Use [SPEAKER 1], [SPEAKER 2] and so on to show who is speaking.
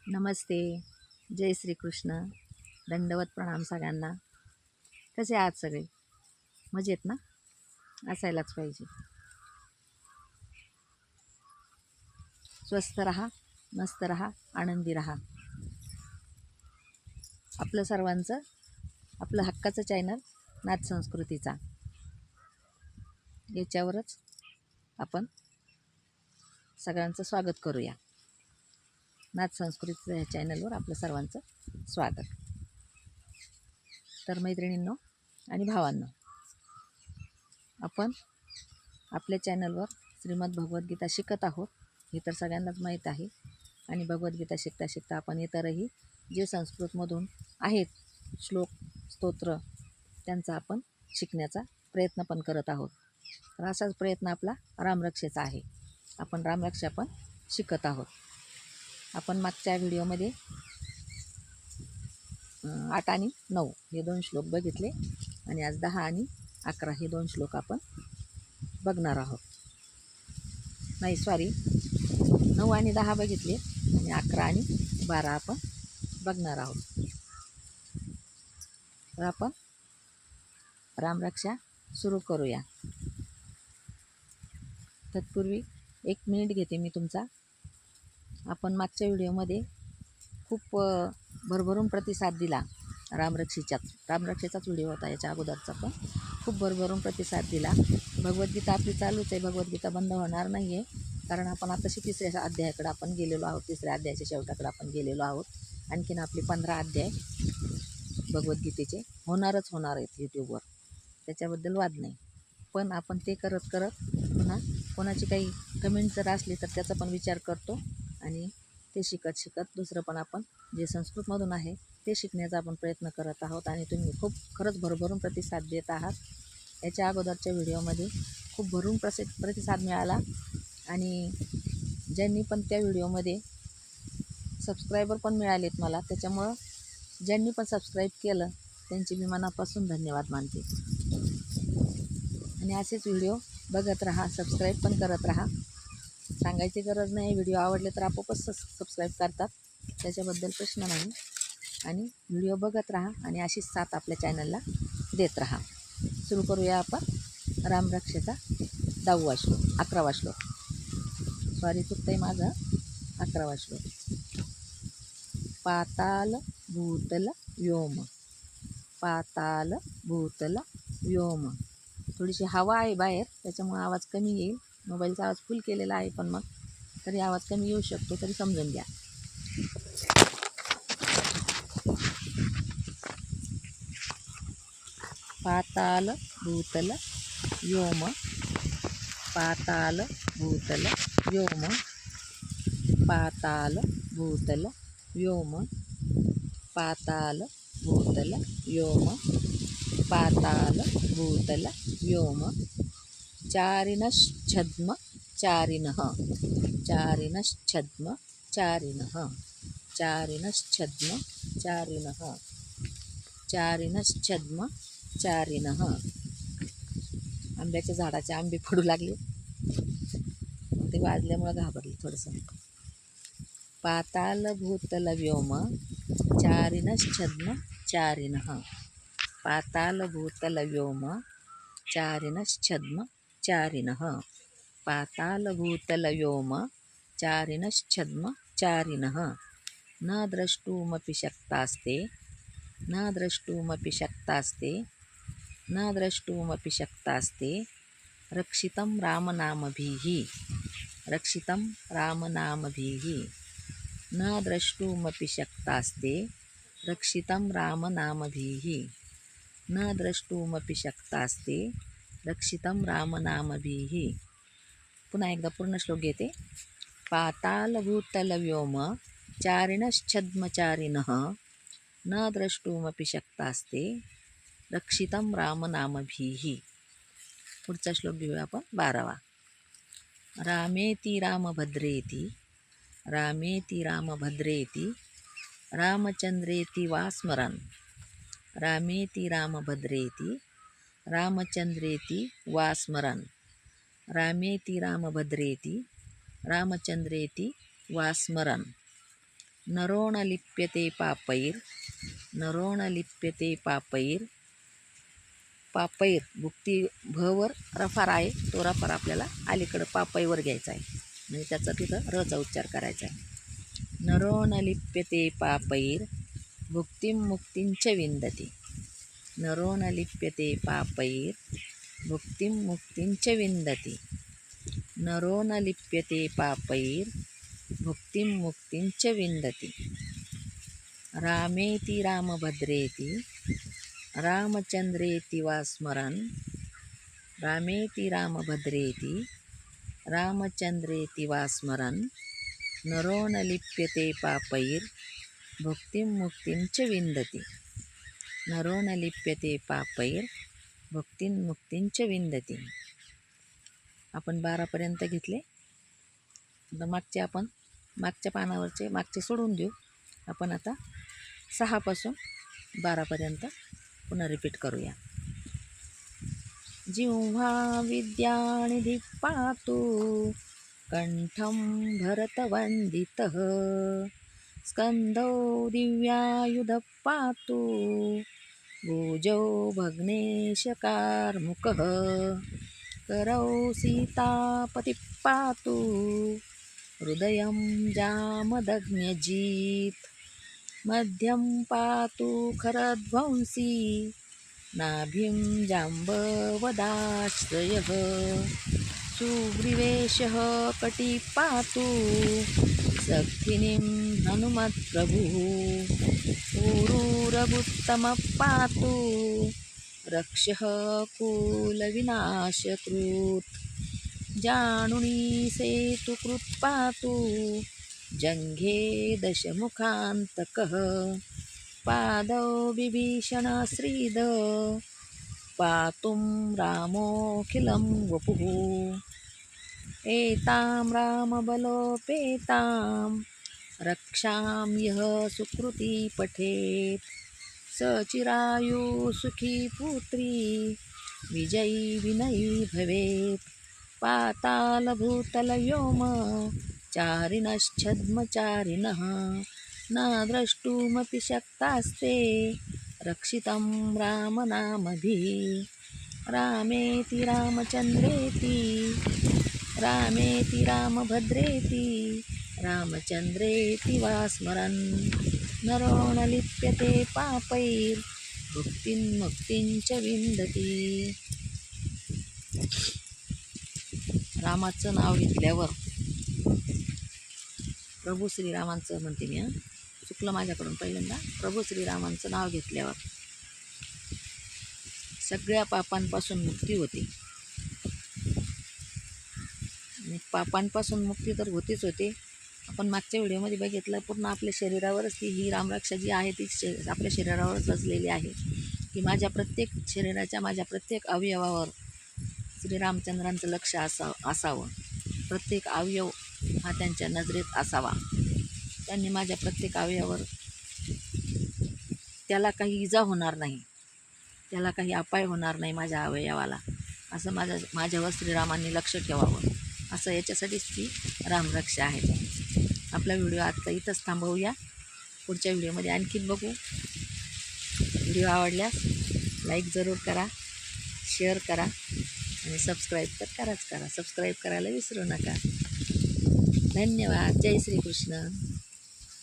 [SPEAKER 1] नमस्ते. जय श्री कृष्ण. दंडवत प्रणाम सगळ्यांना. कसे आहात सगळे? मजेत ना? असायलाच पाहिजे. स्वस्थ रहा, मस्त रहा, आनंदी रहा. आपलं सर्वांचं आपलं हक्काचं चॅनल नाथ संस्कृतीचा, याच्यावरच आपण सगळ्यांचं स्वागत करूया. नाथ संस्कृतीच्या ह्या चॅनलवर आपलं सर्वांचं स्वागत. तर मैत्रिणींनो आणि भावांनो, आपण आपल्या चॅनलवर श्रीमद भगवद्गीता शिकत आहोत, हे तर सगळ्यांनाच माहीत आहे. आणि भगवद्गीता शिकता शिकता आपण इतरही जे संस्कृतमधून आहेत श्लोक स्तोत्र, त्यांचा आपण शिकण्याचा प्रयत्न पण करत आहोत. तर असाच प्रयत्न आपला रामरक्षेचा आहे. आपण रामरक्षा पण शिकत आहोत. आपण मागच्या व्हिडिओमध्ये 8 आणि 9 हे 2 श्लोक बघितले आणि आज 10 आणि 11 हे 2 श्लोक आपण बघणार आहोत. नाही सॉरी, 9 आणि 10 बघितले आणि 11 आणि 12 आपण बघणार आहोत. तर आपण रामरक्षा सुरू करूया. तत्पूर्वी 1 मिनिट घेते मी तुमचा. आपण मागच्या व्हिडिओमध्ये खूप भरभरून प्रतिसाद दिला. रामरक्षेचाच व्हिडिओ होता, याच्या अगोदरचा पण खूप भरभरून प्रतिसाद दिला. भगवद्गीता आपली चालूच आहे, भगवद्गीता बंद होणार नाही आहे. कारण आपण आताशी 3ऱ्या अध्यायाकडे आपण गेलेलो आहोत. 3ऱ्या अध्यायाच्या शेवटाकडे आपण गेलेलो आहोत. आणखीन आपले 15 अध्याय भगवद्गीतेचे होणार आहेत यूट्यूबवर, त्याच्याबद्दल वाद नाही. पण आपण ते करत करत पुन्हा कोणाची काही कमेंट जर असली तर त्याचा पण विचार करतो आणि ते शिकत शिकत दुसरं पण आपण जे संस्कृतमधून आहे ते शिकण्याचा आपण प्रयत्न करत आहोत. आणि तुम्ही खूप खरंच भरभरून प्रतिसाद देत आहात. याच्या अगोदरच्या व्हिडिओमध्ये खूप भरून प्रतिसाद मिळाला आणि ज्यांनी पण त्या व्हिडिओमध्ये सबस्क्रायबर पण मिळालेत मला, त्याच्यामुळं ज्यांनी पण सबस्क्राईब केलं त्यांचे मी मनापासून धन्यवाद मानते. आणि असेच व्हिडिओ बघत राहा, सबस्क्राईब पण करत राहा. सांगायची गरज नाही, व्हिडिओ आवडले तर आपोआपच सबस्क्राईब करतात, त्याच्याबद्दल प्रश्न नाही. आणि व्हिडिओ बघत राहा आणि अशीच साथ आपल्या चॅनलला देत राहा. सुरू करूया आपण रामरक्षेचा 10वा श्लोक, 11वा श्लोक. सॉरी चुकतंय माझं, 11वा श्लोक. पाताल भूतल व्योम. पाताल भूतल व्योम. थोडीशी हवा आहे बाहेर, त्याच्यामुळे आवाज कमी येईल. मोबाईलचा आवाज फुल केलेला आहे, पण मग तरी आवाज कमी येऊ शकतो, तरी समजून घ्या. पाताल भूतल व्योम. पाताल भूतल व्योम. पाताल भूतल व्योम. पाताल भूतल व्योम. पाताल भूतल व्योम. चारिणश्छद्म चारिणः. चारिणश्छद्म चारिणः. चारिणश्छद्म चारिणः. चारिणश्छद्म चारिणः. आंब्याच्या झाडाचे आंबे पडू लागले, ते वाजल्यामुळं घाबरले थोडंसं. पाताल भूतल व्योम. चारिणश्छद्म चारिणः. पाताल भूतल व्योम. चारिणश्छद्म चारिणः. पाताल भूतल व्योम. चारिणश्छद्म चारिणः. न द्रष्टुमपि शक्तास्ते. न द्रष्टुमपि शक्तास्ते. न द्रष्टुमपि शक्तास्ते. रक्षितं रामनामभिः. रक्षितं रामनामभिः. न द्रष्टुमपि शक्तास्ते. रक्षितं रामनामभिः. न द्रष्टुमपि शक्तास्ते. रक्षितं रामनामभिः. पुन्हा एकदा पूर्ण श्लोक घेते. पाताल भूतल व्योम. चारिणश्छद्म चारिणः. न द्रष्टुमपि शक्तास्ते. रक्षितं रामनामभिः. पुढचा श्लोक घेऊया आपण 12वा. रामेति रामभद्रेति. रामेति रामभद्रेति. रामचंद्रेति वा स्मरन्. रामेति रामभद्रेति. रामचंद्रेति वा स्मरन्. रामेति रामभद्रेति. रामचंद्रेति वा स्मरन्. नरो न लिप्यते पापैर, नरो न लिप्यते पापैर. पापैर भुक्ती भवर रफार आहे, तो रफार आपल्याला अलीकडं पापैवर घ्यायचा आहे, म्हणजे त्याचा तिथं रचा उच्चार करायचा आहे. नरो न लिप्यते पापैर भुक्तिं मुक्तिंच विंदती. नरो न लिप्यते पापैर भुक्तिं मुक्तिंच विंदती. नरो न लिप्यते पापैर भुक्तिं मुक्तिंच विंदती. रामेति रामभद्रेति रामचंद्रेति वा स्मरन्. रामेति रामभद्रेति रामचंद्रेति वा स्मरन्. नरो न लिप्यते पापैर भुक्तिं मुक्तिंच विंदती. नरो न लिप्यते पापैर भुक्तिं मुक्तिंच विंदती. आपण 12पर्यंत घेतले. आता मागचे आपण मागच्या पानावरचे मागचे सोडून देऊ. आपण आता 6 पासून 12पर्यंत पुन्हा रिपीट करूया. जिह्वा विद्यानिधी पातु कंठं भरतवन्दितः. स्कंदो दिव्यायुधः पातु भुजौ भग्नेशकार्मुकः. करौ सीतापतिः पातु हृदयं जामदग्न्यजीत्. मध्यं पातु खरध्वंसी नाभिं जाम्बवदाश्रयः. सुग्रीवेशः कटी पातु सखिनीं हनुमत्प्रभुः. ऊरुरगुत्तमः पातु रक्षः कुलविनाशकृत्. जानुनी सेतुकृत् पातु जङ्घे दशमुखान्तकः. पादौ विभीषणश्रीद पातुं रामोऽखिलं वपुः. एतां रामबलोपेतां रक्षां यः सुकृती पठेत्. स चिरायुः सुखी पुत्री विजयी विनयी भवेत्. पातालभूतलव्योम चारिणश्छद्मचारिणः न द्रष्टुमपि शक्तास्ते रक्षितं रामनामभिः. रामेति रामचन्द्रेति रामेति रामभद्रेति रामचन्द्रेति वा स्मरन्. नरो न लिप्यते पापैर भुक्तिं मुक्तिंच विंदती. रामाचं नाव घेतल्यावर प्रभू श्रीरामांचं म्हणते मी, चुकलं माझ्याकडून पहिल्यांदा. प्रभू श्रीरामांचं नाव घेतल्यावर सगळ्या पापांपासून मुक्ती होते. आणि पापांपासून मुक्ती तर होतीच होते. आपण मागच्या व्हिडिओमध्ये बघितलं, पूर्ण आपल्या शरीरावरच ही रामरक्षा जी आहे ती आपल्या शरीरावरच रचलेली आहे, की माझ्या प्रत्येक शरीराच्या माझ्या प्रत्येक अवयवावर श्रीरामचंद्रांचं लक्ष असावं. प्रत्येक अवयव हा त्यांच्या नजरेत असावा. त्यांनी माझ्या प्रत्येक अवयवावर त्याला काही इजा होणार नाही, त्याला काही अपाय होणार नाही माझ्या अवयवाला, असं माझ्यावर श्रीरामांनी लक्ष ठेवावं. असं याच्यासाठीच ती रामरक्षा आहे. आपला व्हिडिओ आता इथंच थांबवूया. पुढच्या व्हिडिओमध्ये आणखीन बघू. व्हिडिओ आवडल्यास लाईक जरूर करा, शेअर करा आणि सबस्क्राईब तर करा. सबस्क्राईब करायला विसरू नका. धन्यवाद. जय श्रीकृष्ण.